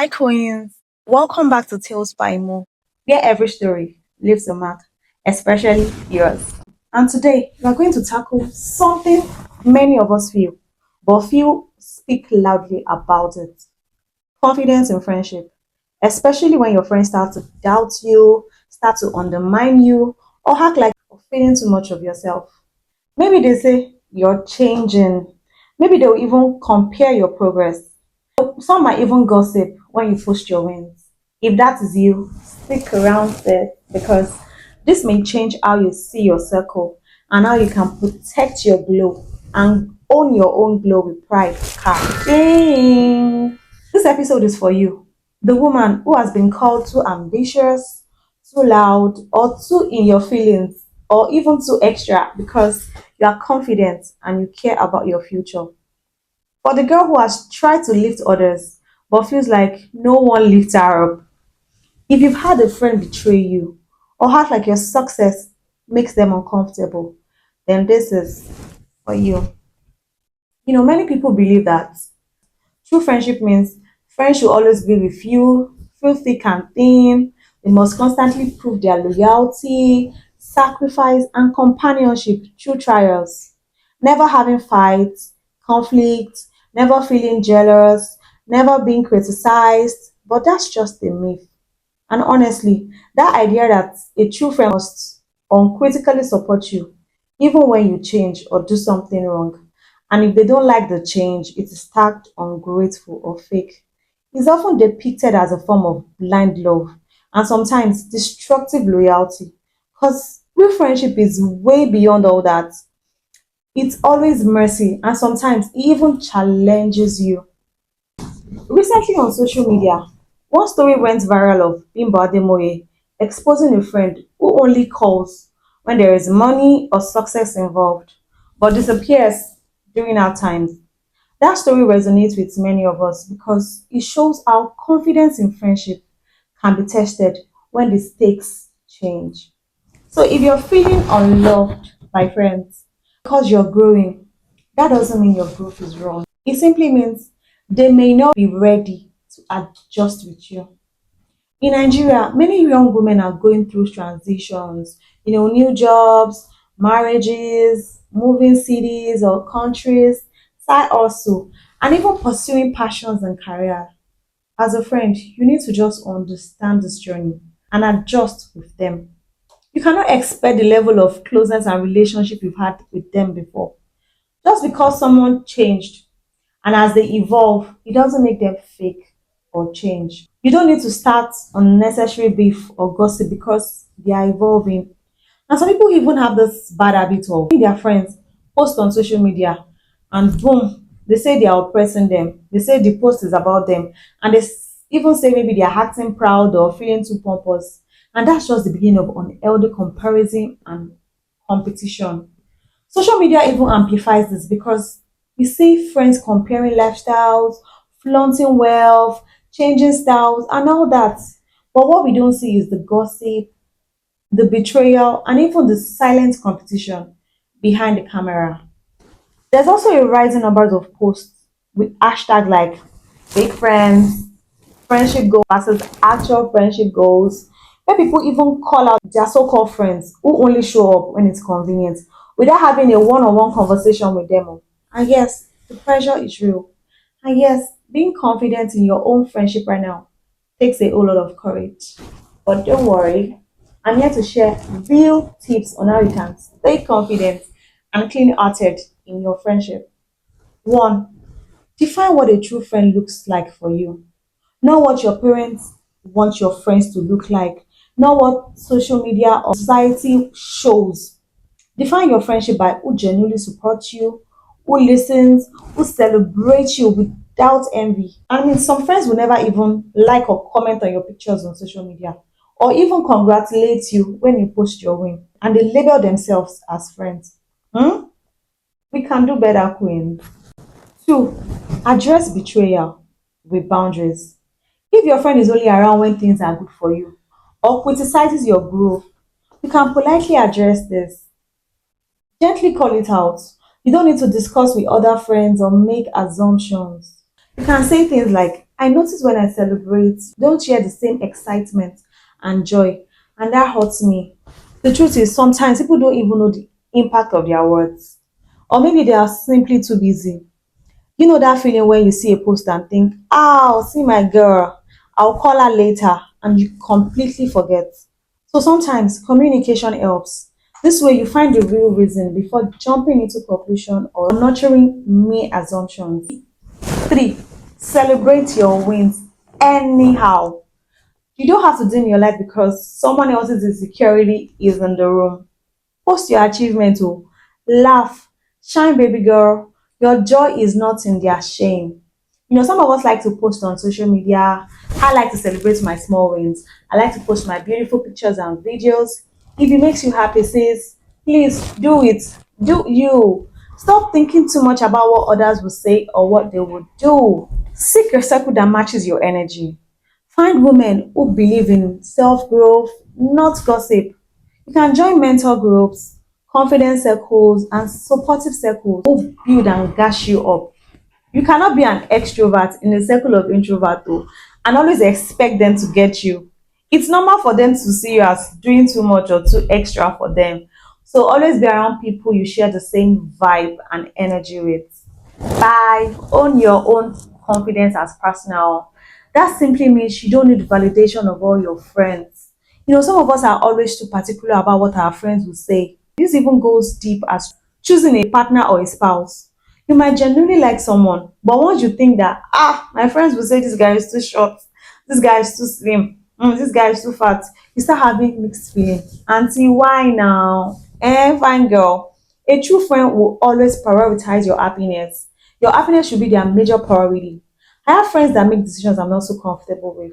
Hi, Queens. Welcome back to Tales by Mo, where every story leaves a mark, especially yours. And today, we are going to tackle something many of us feel, but few speak loudly about it: confidence in friendship, especially when your friends start to doubt you, start to undermine you, or act like you're feeling too much of yourself. Maybe they say you're changing, maybe they'll even compare your progress. Some might even gossip when you post your wins. If that is you, stick around there because this may change how you see your circle and how you can protect your glow and own your own glow with pride. Ding! This episode is for you, the woman who has been called too ambitious, too loud, or too in your feelings, or even too extra because you are confident and you care about your future. For the girl who has tried to lift others but feels like no one lifts her up. If you've had a friend betray you or act like your success makes them uncomfortable, then this is for you. Many people believe that true friendship means friends should always be with you through thick and thin. They must constantly prove their loyalty, sacrifice, and companionship through trials. Never having fights, conflict, never feeling jealous, never being criticized. But that's just a myth. And honestly, that idea that a true friend must uncritically support you, even when you change or do something wrong, and if they don't like the change, it is tagged ungrateful or fake, is often depicted as a form of blind love and sometimes destructive loyalty. Because real friendship is way beyond all that. It's always mercy and sometimes it even challenges you. Recently on social media, one story went viral of Bimbo Ademoye exposing a friend who only calls when there is money or success involved, but disappears during our times. That story resonates with many of us because it shows how confidence in friendship can be tested when the stakes change. So if you're feeling unloved by friends because you're growing, that doesn't mean your growth is wrong. It simply means they may not be ready to adjust with you. In Nigeria, many young women are going through transitions, new jobs, marriages, moving cities or countries, side also, and even pursuing passions and career. As a friend, you need to just understand this journey and adjust with them. You cannot expect the level of closeness and relationship you've had with them before. Just because someone changed and as they evolve, it doesn't make them fake or change. You don't need to start unnecessary beef or gossip because they are evolving. And some people even have this bad habit of their friends post on social media and boom, they say they are oppressing them. They say the post is about them. And even say maybe they are acting proud or feeling too pompous. And that's just the beginning of unhealthy comparison and competition. Social media even amplifies this because we see friends comparing lifestyles, flaunting wealth, changing styles, and all that. But what we don't see is the gossip, the betrayal, and even the silent competition behind the camera. There's also a rising number of posts with hashtag like fake friends, friendship goals versus actual friendship goals, where people even call out their so-called friends who only show up when it's convenient without having a one-on-one conversation with them. And yes, the pressure is real. And yes, being confident in your own friendship right now takes a whole lot of courage. But don't worry, I'm here to share real tips on how you can stay confident and clean-hearted in your friendship. One, define what a true friend looks like for you. Not what your parents want your friends to look like, not what social media or society shows. Define your friendship by who genuinely supports you, who listens, who celebrates you without envy. I mean, some friends will never even like or comment on your pictures on social media or even congratulate you when you post your win and they label themselves as friends. Hmm? We can do better, Queen. Two, address betrayal with boundaries. If your friend is only around when things are good for you or criticizes your growth, you can politely address this. Gently call it out. You don't need to discuss with other friends or make assumptions. You can say things like, I notice when I celebrate, don't share the same excitement and joy, and that hurts me. The truth is, sometimes people don't even know the impact of their words, or maybe they are simply too busy. You know that feeling when you see a post and think, "Oh, see my girl, I'll call her later," and you completely forget. So sometimes communication helps. This way, you find the real reason before jumping into conclusion or nurturing mere assumptions. Three, celebrate your wins anyhow. You don't have to dim your light because someone else's insecurity is in the room. Post your achievement, oh, laugh, shine, baby girl. Your joy is not in their shame. You know, some of us like to post on social media. I like to celebrate my small wins. I like to post my beautiful pictures and videos. If it makes you happy, sis, please do it. Do you. Stop thinking too much about what others will say or what they will do. Seek a circle that matches your energy. Find women who believe in self growth, not gossip. You can join mentor groups, confidence circles, and supportive circles who build and gas you up. You cannot be an extrovert in a circle of introverts though, and always expect them to get you. It's normal for them to see you as doing too much or too extra for them. So always be around people you share the same vibe and energy with. 5, own your own confidence as personal. That simply means you don't need validation of all your friends. You know, some of us are always too particular about what our friends will say. This even goes deep as choosing a partner or a spouse. You might genuinely like someone, but once you think that, my friends will say this guy is too short, this guy is too slim, this guy is too fat, you start having mixed feelings. Auntie, why now? Fine girl. A true friend will always prioritize your happiness. Your happiness should be their major priority. I have friends that make decisions I'm not so comfortable with.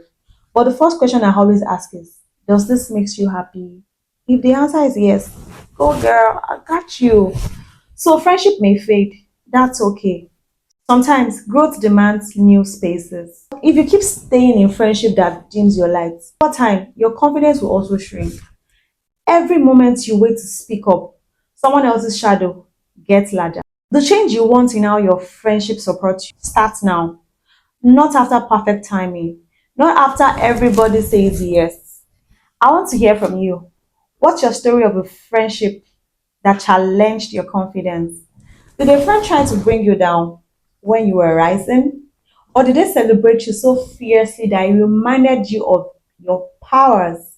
But the first question I always ask is, does this makes you happy? If the answer is yes, go girl, I got you. So friendship may fade. That's okay. Sometimes growth demands new spaces. If you keep staying in friendship that dims your lights, over time, your confidence will also shrink. Every moment you wait to speak up, someone else's shadow gets larger. The change you want in how your friendship supports you starts now, not after perfect timing, not after everybody says yes. I want to hear from you. What's your story of a friendship that challenged your confidence? Did a friend try to bring you down when you were rising? Or did they celebrate you so fiercely that it reminded you of your powers?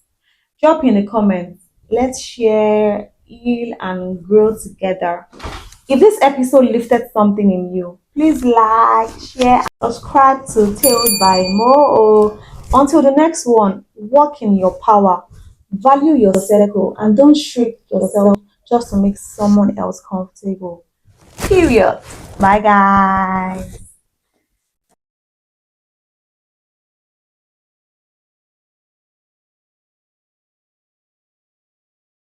Drop in the comments. Let's share, heal, and grow together. If this episode lifted something in you, please like, share, and subscribe to Tales by Mo. Until the next one, walk in your power, value your circle, and don't shrink yourself just to make someone else comfortable. Period. Bye, guys.